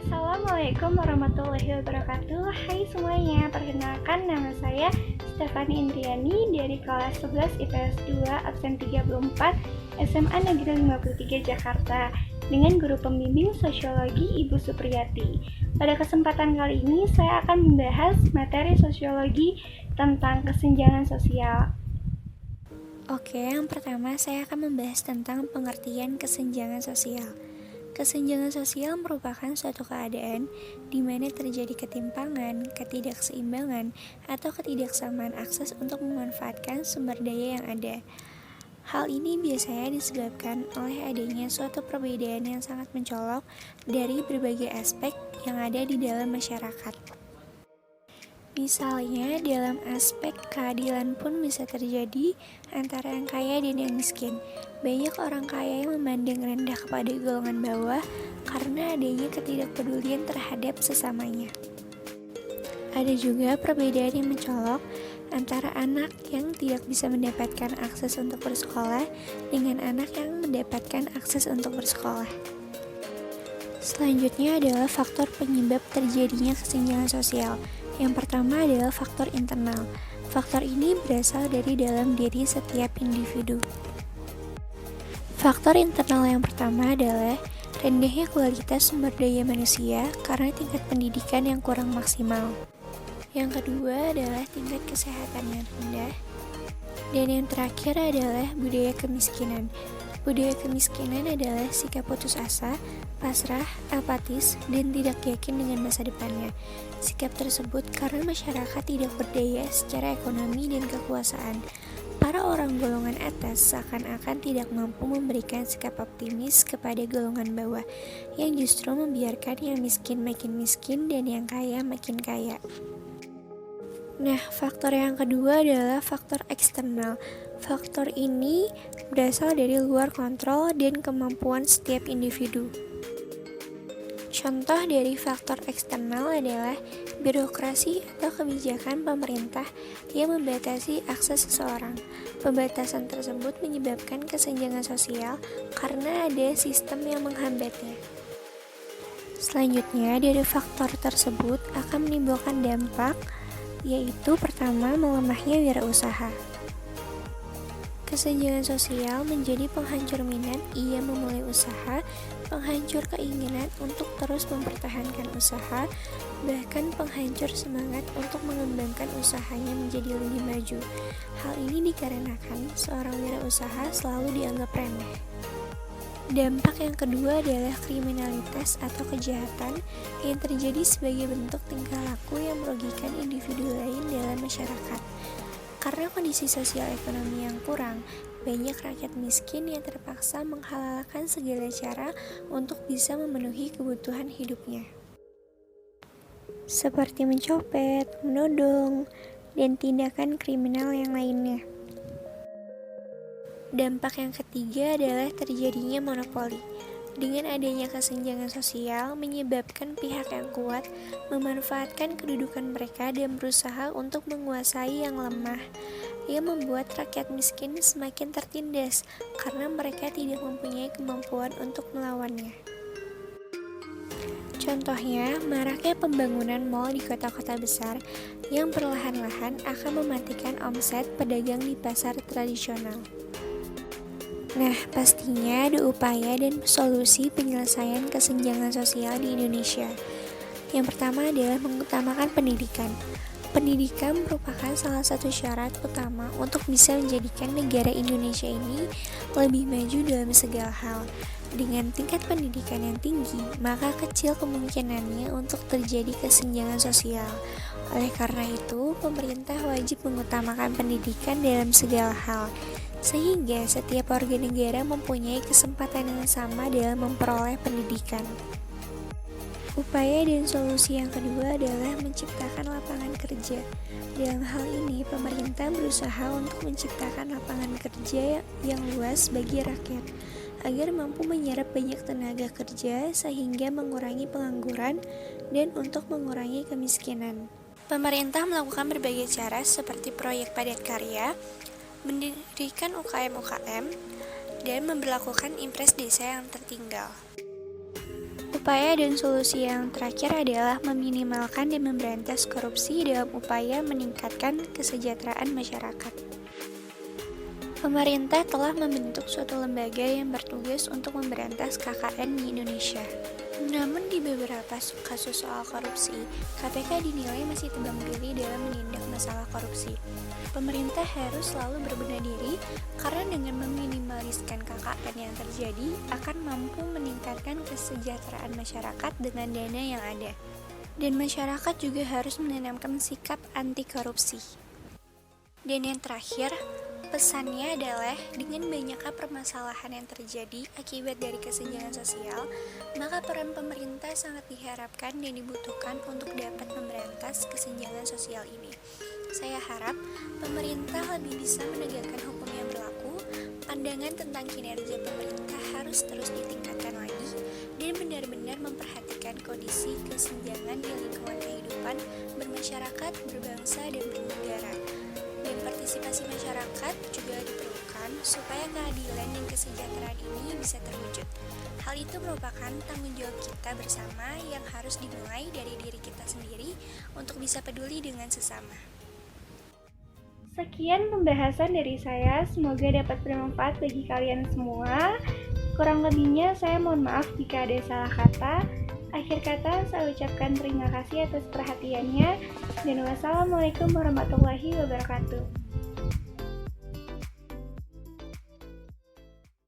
Assalamualaikum warahmatullahi wabarakatuh. Hai semuanya, perkenalkan nama saya Stefani Indriani dari kelas 11 IPS 2 absen 34 SMA Negeri 53 Jakarta dengan guru pembimbing sosiologi Ibu Supriyati. Pada kesempatan kali ini saya akan membahas materi sosiologi tentang kesenjangan sosial. Oke, yang pertama saya akan membahas tentang pengertian kesenjangan sosial. Kesenjangan sosial merupakan suatu keadaan di mana terjadi ketimpangan, ketidakseimbangan, atau ketidaksamaan akses untuk memanfaatkan sumber daya yang ada. Hal ini biasanya disebabkan oleh adanya suatu perbedaan yang sangat mencolok dari berbagai aspek yang ada di dalam masyarakat. Misalnya, dalam aspek keadilan pun bisa terjadi antara yang kaya dan yang miskin. Banyak orang kaya yang memandang rendah kepada golongan bawah karena adanya ketidakpedulian terhadap sesamanya. Ada juga perbedaan yang mencolok antara anak yang tidak bisa mendapatkan akses untuk bersekolah dengan anak yang mendapatkan akses untuk bersekolah. Selanjutnya adalah faktor penyebab terjadinya kesenjangan sosial. Yang pertama adalah faktor internal. Faktor ini berasal dari dalam diri setiap individu. Faktor internal yang pertama adalah rendahnya kualitas sumber daya manusia karena tingkat pendidikan yang kurang maksimal. Yang kedua adalah tingkat kesehatan yang rendah. Dan yang terakhir adalah budaya kemiskinan. Budaya kemiskinan adalah sikap putus asa, pasrah, apatis, dan tidak yakin dengan masa depannya. Sikap tersebut karena masyarakat tidak berdaya secara ekonomi dan kekuasaan. Para orang golongan atas seakan-akan tidak mampu memberikan sikap optimis kepada golongan bawah, yang justru membiarkan yang miskin makin miskin dan yang kaya makin kaya. Nah, faktor yang kedua adalah faktor eksternal. Faktor ini berasal dari luar kontrol dan kemampuan setiap individu. Contoh dari faktor eksternal adalah birokrasi atau kebijakan pemerintah yang membatasi akses seseorang. Pembatasan tersebut menyebabkan kesenjangan sosial karena ada sistem yang menghambatnya. Selanjutnya, dari faktor tersebut akan menimbulkan dampak, yaitu pertama, melemahnya wirausaha. Kesenjangan sosial menjadi penghancur minat ia memulai usaha, penghancur keinginan untuk terus mempertahankan usaha, bahkan penghancur semangat untuk mengembangkan usahanya menjadi lebih maju. Hal ini dikarenakan seorang wirausaha selalu dianggap remeh. Dampak yang kedua adalah kriminalitas atau kejahatan yang terjadi sebagai bentuk tingkah laku yang merugikan individu lain dalam masyarakat. Karena kondisi sosial ekonomi yang kurang, banyak rakyat miskin yang terpaksa menghalalkan segala cara untuk bisa memenuhi kebutuhan hidupnya. Seperti mencopet, menodong, dan tindakan kriminal yang lainnya. Dampak yang ketiga adalah terjadinya monopoli. Dengan adanya kesenjangan sosial menyebabkan pihak yang kuat memanfaatkan kedudukan mereka dan berusaha untuk menguasai yang lemah, yang membuat rakyat miskin semakin tertindas karena mereka tidak mempunyai kemampuan untuk melawannya. Contohnya, maraknya pembangunan mal di kota-kota besar yang perlahan-lahan akan mematikan omset pedagang di pasar tradisional. Nah, pastinya ada upaya dan solusi penyelesaian kesenjangan sosial di Indonesia. Yang pertama adalah mengutamakan pendidikan. Pendidikan merupakan salah satu syarat utama untuk bisa menjadikan negara Indonesia ini lebih maju dalam segala hal. Dengan tingkat pendidikan yang tinggi, maka kecil kemungkinannya untuk terjadi kesenjangan sosial. Oleh karena itu, pemerintah wajib mengutamakan pendidikan dalam segala hal, sehingga setiap warga negara mempunyai kesempatan yang sama dalam memperoleh pendidikan. Upaya dan solusi yang kedua adalah menciptakan lapangan kerja. Dalam hal ini, pemerintah berusaha untuk menciptakan lapangan kerja yang luas bagi rakyat, agar mampu menyerap banyak tenaga kerja sehingga mengurangi pengangguran dan untuk mengurangi kemiskinan. Pemerintah melakukan berbagai cara seperti proyek padat karya, mendirikan UKM-UKM, dan memberlakukan impres desa yang tertinggal. Upaya dan solusi yang terakhir adalah meminimalkan dan memberantas korupsi dalam upaya meningkatkan kesejahteraan masyarakat. Pemerintah telah membentuk suatu lembaga yang bertugas untuk memberantas KKN di Indonesia. Namun di beberapa kasus soal korupsi, KPK dinilai masih tebang pilih dalam menindak masalah korupsi. Pemerintah harus selalu berbenah diri karena dengan meminimaliskan KKN yang terjadi akan mampu meningkatkan kesejahteraan masyarakat dengan dana yang ada. Dan masyarakat juga harus menanamkan sikap anti korupsi. Dan yang terakhir, pesannya adalah dengan banyaknya permasalahan yang terjadi akibat dari kesenjangan sosial, maka peran pemerintah sangat diharapkan dan dibutuhkan untuk dapat memberantas kesenjangan sosial ini. Saya harap pemerintah lebih bisa menegakkan hukum yang berlaku, pandangan tentang kinerja pemerintah harus terus ditingkatkan lagi, dan benar-benar memperhatikan kondisi kesenjangan di lingkungan kehidupan bermasyarakat, berbangsa, dan bernegara. Dan partisipasi masyarakat juga diperlukan supaya keadilan dan kesejahteraan ini bisa terwujud. Hal itu merupakan tanggung jawab kita bersama yang harus dimulai dari diri kita sendiri untuk bisa peduli dengan sesama. Sekian pembahasan dari saya, semoga dapat bermanfaat bagi kalian semua. Kurang lebihnya saya mohon maaf jika ada salah kata. Akhir kata, saya ucapkan terima kasih atas perhatiannya, dan wassalamualaikum warahmatullahi wabarakatuh.